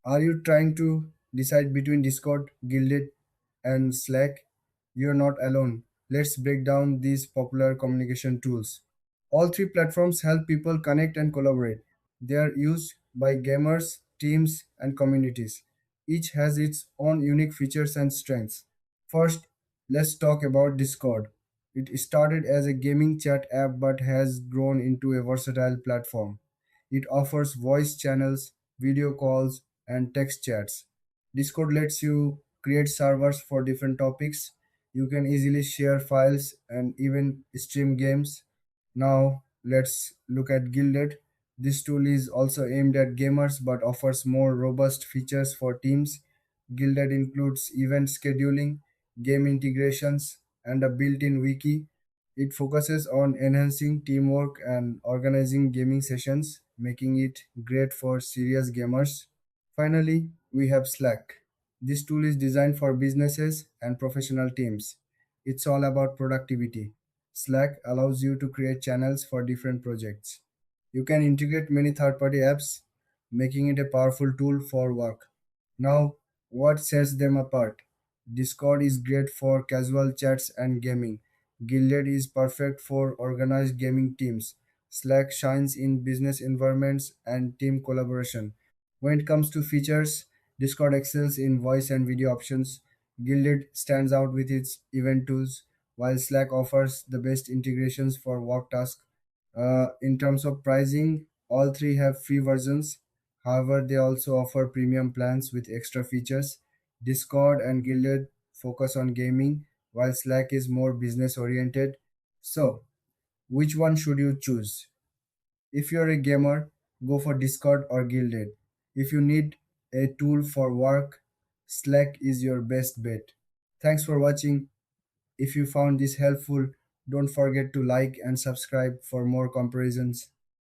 Are you trying to decide between Discord, Guilded, and Slack? You're not alone. Let's break down these popular communication tools. All three platforms help people connect and collaborate. They are used by gamers, teams, and communities. Each has its own unique features and strengths. First, let's talk about Discord. It started as a gaming chat app but has grown into a versatile platform. It offers voice channels, video calls, and text chats. Discord lets you create servers for different topics. You can easily share files and even stream games. Now, let's look at Guilded. This tool is also aimed at gamers but offers more robust features for teams. Guilded includes event scheduling, game integrations, and a built in wiki. It focuses on enhancing teamwork and organizing gaming sessions, making it great for serious gamers. Finally, we have Slack. This tool is designed for businesses and professional teams. It's all about productivity. Slack allows you to create channels for different projects. You can integrate many third party apps, making it a powerful tool for work. Now, what sets them apart? Discord is great for casual chats and gaming. Guilded is perfect for organized gaming teams. Slack shines in business environments and team collaboration. When it comes to features, Discord excels in voice and video options. Guilded stands out with its event tools, while Slack offers the best integrations for work tasks. In terms of pricing, all three have free versions. However, they also offer premium plans with extra features. Discord and Guilded focus on gaming, while Slack is more business oriented. So, which one should you choose? If you're a gamer, go for Discord or Guilded. If you need a tool for work, Slack is your best bet. Thanks for watching. If you found this helpful, don't forget to like and subscribe for more comparisons.